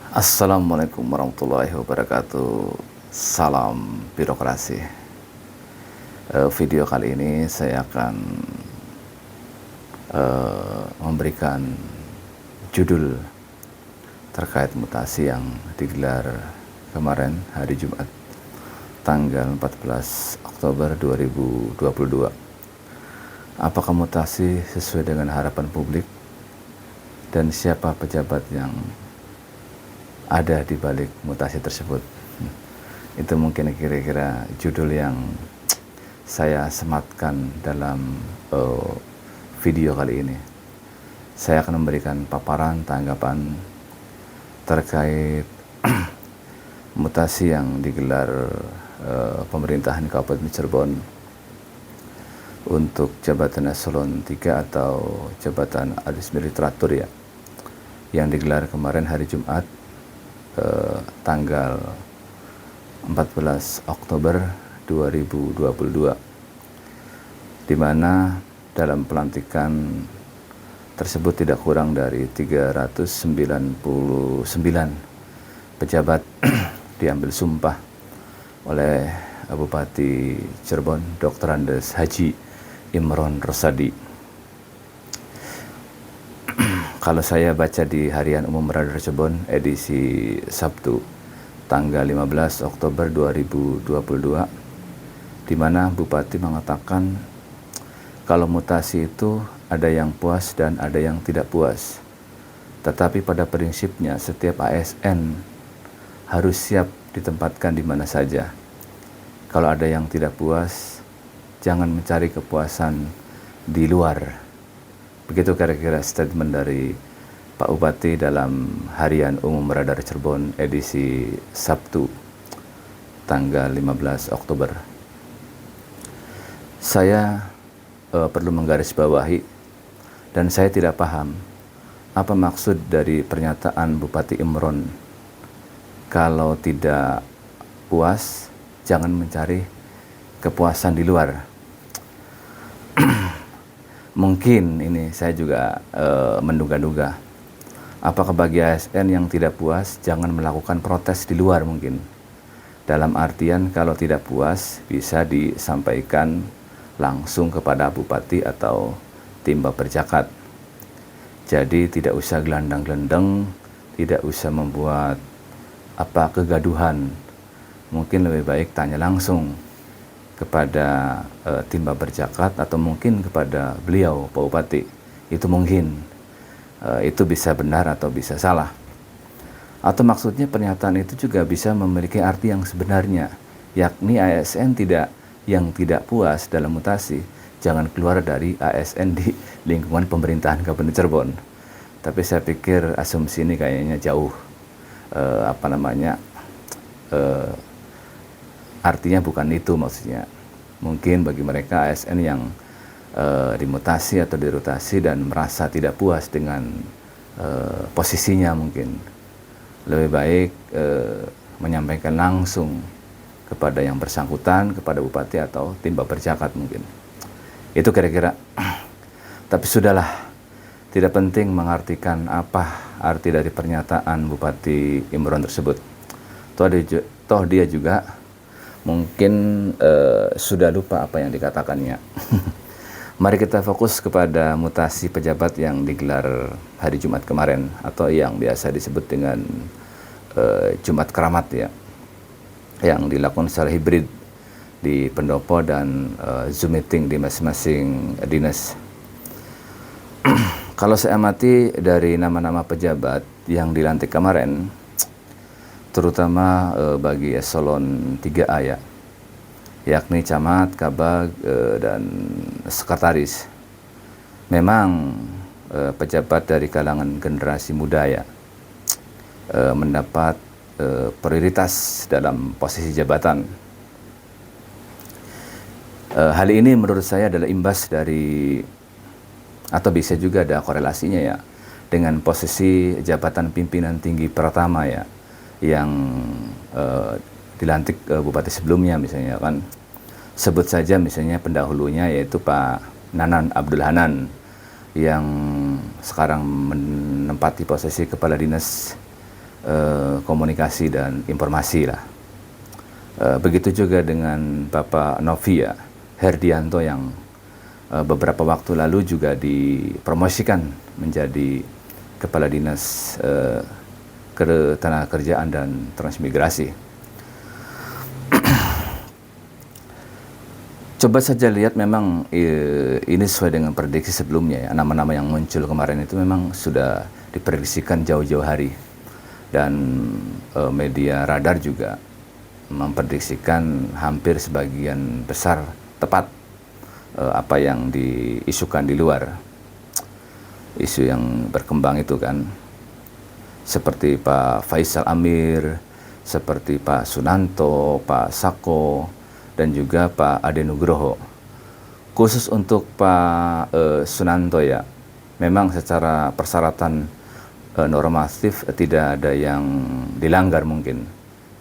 Assalamualaikum warahmatullahi wabarakatuh. Salam birokrasi. Video kali ini saya akan memberikan judul terkait mutasi yang digelar kemarin hari Jumat tanggal 14 Oktober 2022. Apakah mutasi sesuai dengan harapan publik dan siapa pejabat yang ada di balik mutasi tersebut? Itu mungkin kira-kira judul yang saya sematkan dalam video kali ini. Saya akan memberikan paparan tanggapan terkait mutasi yang digelar pemerintahan Kabupaten Cirebon untuk jabatan eselon 3 atau jabatan administrator ya, yang digelar kemarin hari Jumat tanggal 14 Oktober 2022, di mana dalam pelantikan tersebut tidak kurang dari 399 pejabat diambil sumpah oleh Bupati Cirebon Dr. Andes Haji Imron Rosadi. Kalau saya baca di Harian Umum Radar Cirebon edisi Sabtu tanggal 15 Oktober 2022, di mana Bupati mengatakan kalau mutasi itu ada yang puas dan ada yang tidak puas. Tetapi pada prinsipnya setiap ASN harus siap ditempatkan di mana saja. Kalau ada yang tidak puas, jangan mencari kepuasan di luar. Begitu kira-kira statement dari Pak Bupati dalam Harian Umum Radar Cirebon edisi Sabtu tanggal 15 Oktober. Saya perlu menggarisbawahi dan saya tidak paham apa maksud dari pernyataan Bupati Imron. Kalau tidak puas, jangan mencari kepuasan di luar. Mungkin ini saya juga menduga-duga, apakah bagi ASN yang tidak puas jangan melakukan protes di luar mungkin. Dalam artian kalau tidak puas bisa disampaikan langsung kepada Bupati atau tim Baperjakat. Jadi tidak usah gelandang-gelendeng, tidak usah membuat kegaduhan. Mungkin lebih baik tanya langsung kepada tim Baperjakat atau mungkin kepada beliau Pak Bupati. Itu mungkin itu bisa benar atau bisa salah. Atau maksudnya pernyataan itu juga bisa memiliki arti yang sebenarnya, yakni ASN yang tidak puas dalam mutasi jangan keluar dari ASN di lingkungan pemerintahan Kabupaten Cirebon. Tapi saya pikir asumsi ini kayaknya jauh artinya bukan itu maksudnya. Mungkin bagi mereka ASN yang dimutasi atau dirotasi dan merasa tidak puas dengan posisinya, mungkin lebih baik menyampaikan langsung kepada yang bersangkutan, kepada Bupati atau tim Baperjakat mungkin. Itu kira-kira. Tapi sudahlah, tidak penting mengartikan apa arti dari pernyataan Bupati Imron tersebut. Toh dia juga mungkin sudah lupa apa yang dikatakannya. Mari kita fokus kepada mutasi pejabat yang digelar hari Jumat kemarin, atau yang biasa disebut dengan Jumat Keramat ya, yang dilakukan secara hibrid di pendopo dan Zoom meeting di masing-masing dinas. Kalau saya amati dari nama-nama pejabat yang dilantik kemarin, terutama bagi eselon 3A ya, yakni camat, kabag, dan sekretaris. Memang pejabat dari kalangan generasi muda ya, mendapat prioritas dalam posisi jabatan. Hal ini menurut saya adalah imbas dari, atau bisa juga ada korelasinya ya, dengan posisi jabatan pimpinan tinggi pertama ya, yang dilantik Bupati sebelumnya misalnya kan. Sebut saja misalnya pendahulunya yaitu Pak Nanan Abdul Hanan yang sekarang menempati posisi Kepala Dinas komunikasi dan informasi lah. Begitu juga dengan Bapak Novia Herdianto yang beberapa waktu lalu juga dipromosikan menjadi Kepala Dinas Ketenagakerjaan dan Transmigrasi. Coba saja lihat, memang ini sesuai dengan prediksi sebelumnya ya. Nama-nama yang muncul kemarin itu memang sudah diprediksikan jauh-jauh hari. Dan media Radar juga memprediksikan hampir sebagian besar tepat apa yang diisukan di luar. Isu yang berkembang itu kan, seperti Pak Faisal Amir, seperti Pak Sunanto, Pak Sako, dan juga Pak Ade Nugroho. Khusus untuk Pak Sunanto ya, memang secara persyaratan normatif tidak ada yang dilanggar mungkin,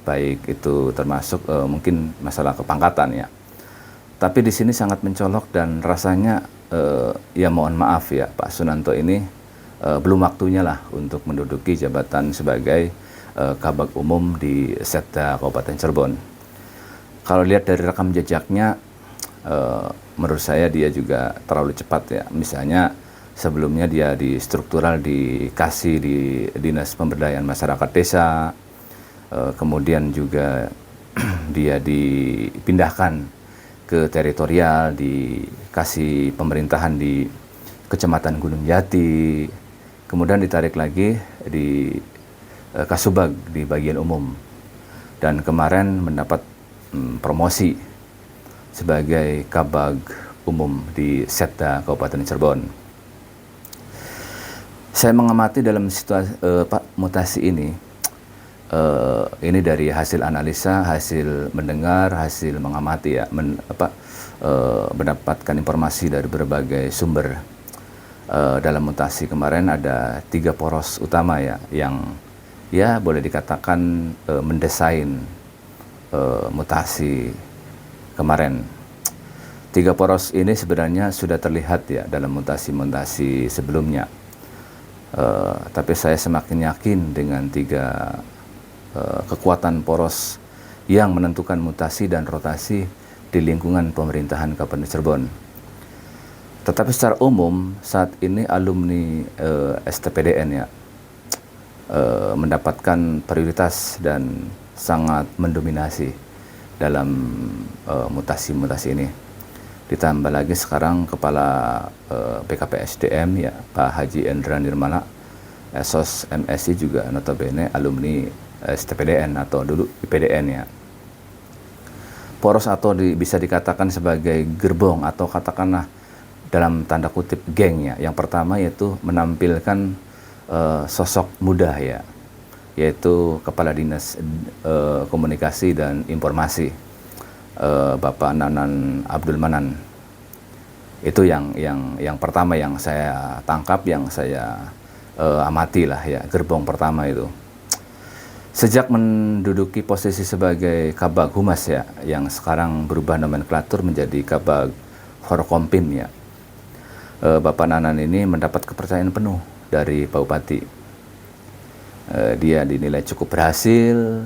baik itu termasuk mungkin masalah kepangkatan ya. Tapi di sini sangat mencolok dan rasanya ya mohon maaf ya, Pak Sunanto ini belum waktunya lah untuk menduduki jabatan sebagai Kabag Umum di Setda Kabupaten Cirebon. Kalau lihat dari rekam jejaknya, menurut saya dia juga terlalu cepat ya. Misalnya sebelumnya dia di struktural dikasih di Dinas Pemberdayaan Masyarakat Desa, kemudian juga dia dipindahkan ke teritorial, dikasih pemerintahan di Kecamatan Gunung Jati, kemudian ditarik lagi di Kasubag di bagian umum, dan kemarin mendapat promosi sebagai Kabag Umum di Setda Kabupaten Cirebon. Saya mengamati dalam situasi mutasi ini dari hasil analisa, hasil mendengar, hasil mengamati ya, mendapatkan informasi dari berbagai sumber. Dalam mutasi kemarin ada 3 poros utama ya, yang ya boleh dikatakan mendesain mutasi kemarin. 3 poros ini sebenarnya sudah terlihat ya dalam mutasi-mutasi sebelumnya. Tapi saya semakin yakin dengan 3 kekuatan poros yang menentukan mutasi dan rotasi di lingkungan pemerintahan Kabupaten Cirebon. Tetapi secara umum saat ini alumni STPDN ya mendapatkan prioritas dan sangat mendominasi dalam mutasi-mutasi ini. Ditambah lagi sekarang Kepala BKPSDM ya, Pak Haji Endra Nirmala, Esos MSI juga notabene alumni STPDN atau dulu IPDN ya. Poros atau bisa dikatakan sebagai gerbong atau katakanlah dalam tanda kutip geng ya. Yang pertama yaitu menampilkan sosok muda ya, yaitu Kepala Dinas Komunikasi dan Informasi Bapak Nanan Abdul Manan. Itu yang pertama yang saya tangkap, yang saya amati lah ya, gerbong pertama itu. Sejak menduduki posisi sebagai Kabag Humas ya, yang sekarang berubah nomenklatur menjadi Kabag Forkompim ya, Bapak Nanan ini mendapat kepercayaan penuh dari Pak Bupati. Dia dinilai cukup berhasil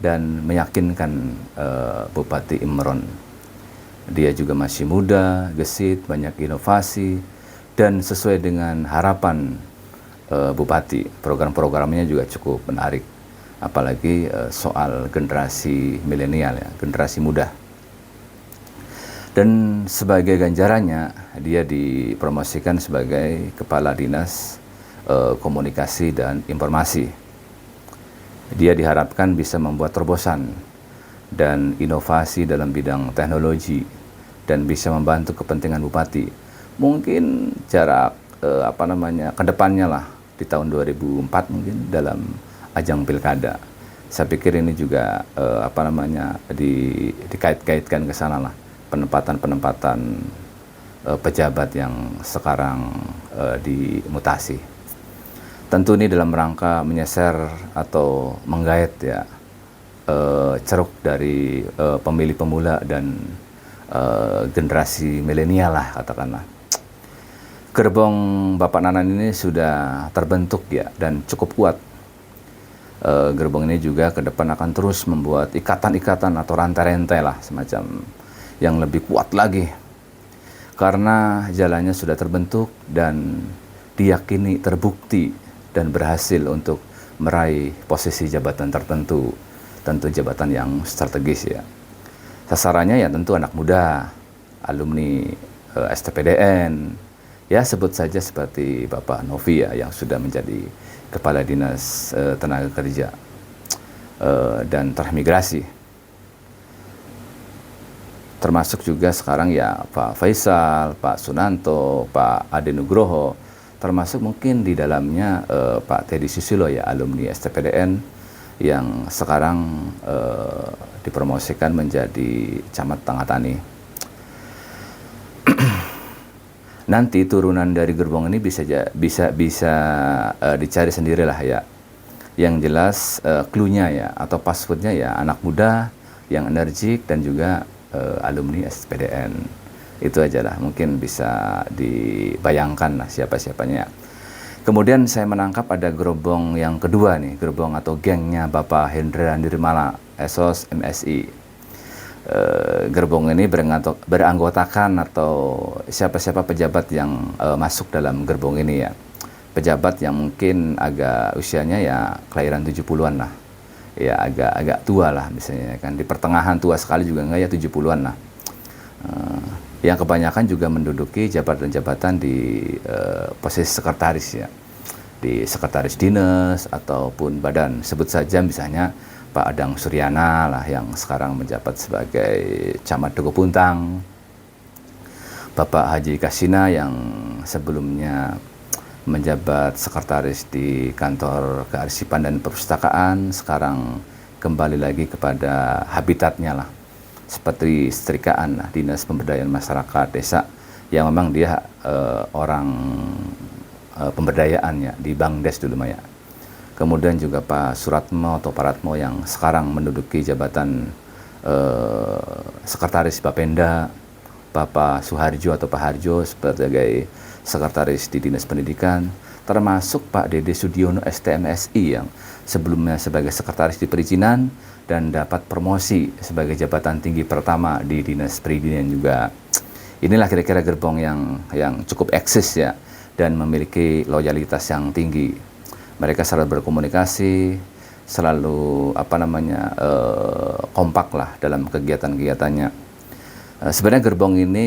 dan meyakinkan Bupati Imron. Dia juga masih muda, gesit, banyak inovasi, dan sesuai dengan harapan Bupati. Program-programnya juga cukup menarik, apalagi soal generasi milenial ya, generasi muda. Dan sebagai ganjarannya dia dipromosikan sebagai Kepala Dinas Komunikasi dan Informasi. Dia diharapkan bisa membuat terobosan dan inovasi dalam bidang teknologi dan bisa membantu kepentingan Bupati. Mungkin jarak kedepannya lah di tahun 2004 mungkin dalam ajang pilkada. Saya pikir ini juga dikait-kaitkan ke sana lah, penempatan pejabat yang sekarang dimutasi. Tentu ini dalam rangka menyeser atau menggait ya ceruk dari pemilih pemula dan generasi milenial lah katakanlah. Gerbong Bapak Nanan ini sudah terbentuk ya dan cukup kuat. gerbong ini juga ke depan akan terus membuat ikatan-ikatan atau rantai-rantai lah semacam yang lebih kuat lagi, karena jalannya sudah terbentuk dan diyakini terbukti dan berhasil untuk meraih posisi jabatan tertentu, tentu jabatan yang strategis ya. Sasarannya ya tentu anak muda, alumni STPDN, ya sebut saja seperti Bapak Novi ya, yang sudah menjadi Kepala Dinas Tenaga Kerja dan Transmigrasi. Termasuk juga sekarang ya Pak Faisal, Pak Sunanto, Pak Ade Nugroho, termasuk mungkin di dalamnya Pak Teddy Susilo ya, alumni STPDN yang sekarang dipromosikan menjadi Camat Tanggatani. Nanti turunan dari gerbong ini bisa dicari sendirilah ya. Yang jelas clue-nya ya atau passwordnya ya anak muda yang energik dan juga alumni SPDN. Itu aja lah, mungkin bisa dibayangkan lah siapa-siapanya. Kemudian saya menangkap ada gerbong yang kedua nih, gerbong atau gengnya Bapak Hendra Nirmala, Esos MSI. Gerbong ini beranggotakan atau siapa-siapa pejabat yang masuk dalam gerbong ini ya. Pejabat yang mungkin agak usianya ya kelahiran 70-an lah. Ya agak tua lah misalnya kan, di pertengahan tua sekali juga enggak ya, 70-an lah. Yang kebanyakan juga menduduki jabatan-jabatan di posisi sekretaris ya. Di sekretaris dinas ataupun badan, sebut saja misalnya Pak Adang Suryana lah yang sekarang menjabat sebagai Camat Duku Puntang, Bapak Haji Kasina yang sebelumnya menjabat sekretaris di Kantor Kearsipan dan Perpustakaan, sekarang kembali lagi kepada habitatnya lah, seperti setrikaan lah, Dinas Pemberdayaan Masyarakat Desa, yang memang dia orang pemberdayaannya di Bangdes dulu Maya. Kemudian juga Pak Suratmo atau Paratmo yang sekarang menduduki jabatan Sekretaris Bapenda, Bapak Suharjo atau Pak Harjo sebagai Sekretaris di Dinas Pendidikan, termasuk Pak Dede Sudiono STMSI yang sebelumnya sebagai Sekretaris di Perizinan dan dapat promosi sebagai jabatan tinggi pertama di Dinas Perizinan juga. Inilah kira-kira gerbong yang cukup eksis ya dan memiliki loyalitas yang tinggi. Mereka selalu berkomunikasi, selalu kompak lah dalam kegiatan-kegiatannya. Sebenarnya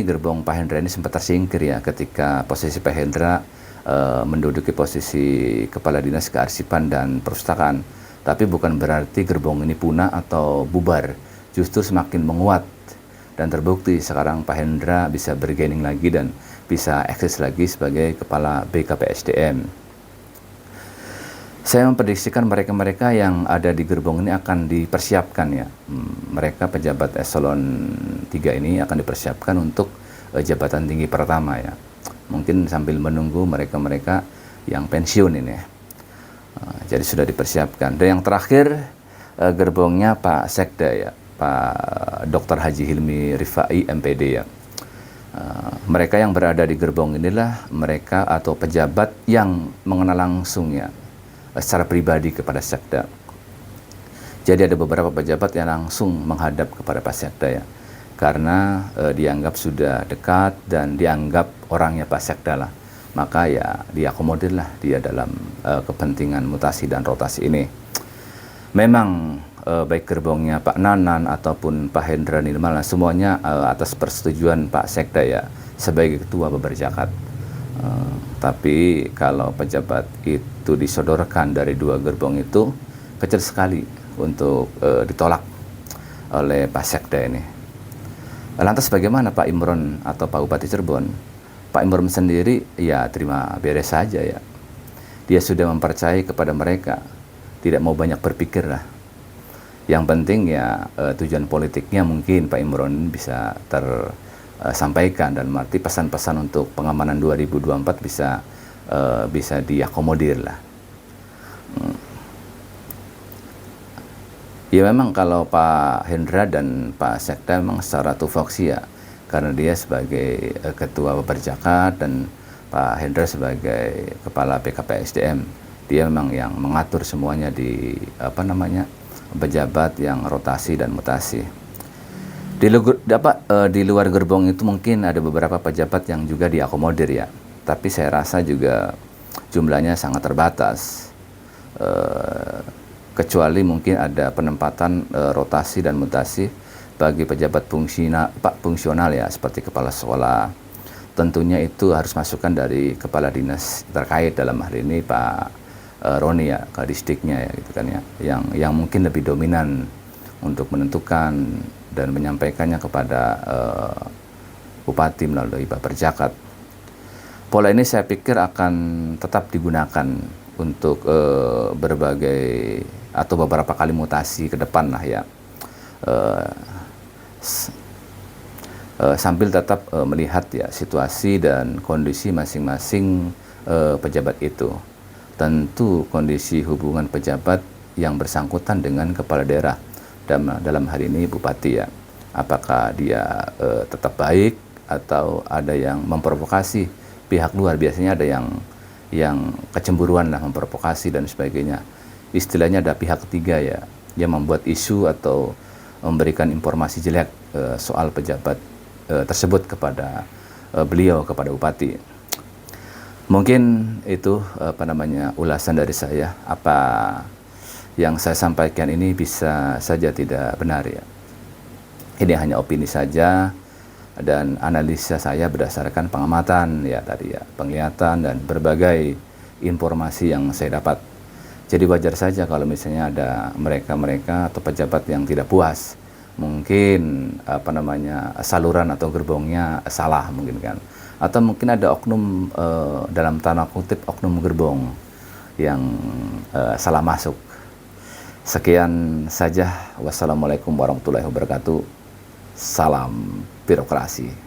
gerbong Pak Hendra ini sempat tersingkir ya ketika posisi Pak Hendra menduduki posisi Kepala Dinas Kearsipan dan Perpustakaan. Tapi bukan berarti gerbong ini punah atau bubar, justru semakin menguat dan terbukti sekarang Pak Hendra bisa bergaining lagi dan bisa eksis lagi sebagai Kepala BKPSDM. Saya memprediksikan mereka-mereka yang ada di gerbong ini akan dipersiapkan ya. Mereka pejabat eselon 3 ini akan dipersiapkan untuk jabatan tinggi pertama ya. Mungkin sambil menunggu mereka-mereka yang pensiun ini ya. Jadi sudah dipersiapkan. Dan yang terakhir gerbongnya Pak Sekda ya, Pak Dr. Haji Hilmi Rifai MPD ya. Mereka yang berada di gerbong inilah mereka atau pejabat yang mengenal langsung ya secara pribadi kepada Sekda. Jadi ada beberapa pejabat yang langsung menghadap kepada Pak Sekda ya, karena dianggap sudah dekat dan dianggap orangnya Pak Sekda lah, maka ya diakomodir lah dia dalam kepentingan mutasi dan rotasi ini. Memang baik gerbongnya Pak Nanan ataupun Pak Hendra Nirmala semuanya atas persetujuan Pak Sekda ya sebagai ketua Babarjakat. Tapi kalau pejabat itu disodorkan dari dua gerbong itu kecil sekali untuk ditolak oleh Pak Sekda ini. Lantas bagaimana Pak Imron atau Pak Bupati Cirebon? Pak Imron sendiri ya terima beres saja ya. Dia sudah mempercayai kepada mereka, tidak mau banyak berpikir lah. Yang penting ya tujuan politiknya mungkin Pak Imron bisa sampaikan dan arti pesan-pesan untuk pengamanan 2024 bisa diakomodir lah. Ya memang kalau Pak Hendra dan Pak Sekda memang secara tupoksi ya, karena dia sebagai ketua Babarjakat dan Pak Hendra sebagai kepala BKPSDM Dia memang yang mengatur semuanya di pejabat yang rotasi dan mutasi. Di luar gerbong itu mungkin ada beberapa pejabat yang juga diakomodir ya, tapi saya rasa juga jumlahnya sangat terbatas. Kecuali mungkin ada penempatan rotasi dan mutasi bagi pejabat fungsional ya, seperti kepala sekolah. Tentunya itu harus masukan dari kepala dinas terkait, dalam hal ini Pak Roni ya, ke distrik-nya ya gitu kan ya, yang mungkin lebih dominan untuk menentukan dan menyampaikannya kepada bupati melalui Pak Perjakat. Pola ini saya pikir akan tetap digunakan untuk berbagai atau beberapa kali mutasi ke depan lah ya, sambil tetap melihat ya situasi dan kondisi masing-masing pejabat itu. Tentu kondisi hubungan pejabat yang bersangkutan dengan kepala daerah, dalam hal ini bupati ya, apakah dia tetap baik atau ada yang memprovokasi pihak luar. Biasanya ada yang kecemburuan lah, memprovokasi dan sebagainya. Istilahnya ada pihak ketiga ya, yang membuat isu atau memberikan informasi jelek soal pejabat tersebut kepada beliau, kepada bupati. Mungkin itu ulasan dari saya. Apa yang saya sampaikan ini bisa saja tidak benar ya. Ini hanya opini saja dan analisa saya berdasarkan pengamatan ya tadi ya, penglihatan dan berbagai informasi yang saya dapat. Jadi wajar saja kalau misalnya ada mereka-mereka atau pejabat yang tidak puas. Mungkin saluran atau gerbongnya salah mungkin kan. Atau mungkin ada oknum dalam tanda kutip oknum gerbong yang salah masuk. Sekian saja. Wassalamualaikum warahmatullahi wabarakatuh. Salam birokrasi.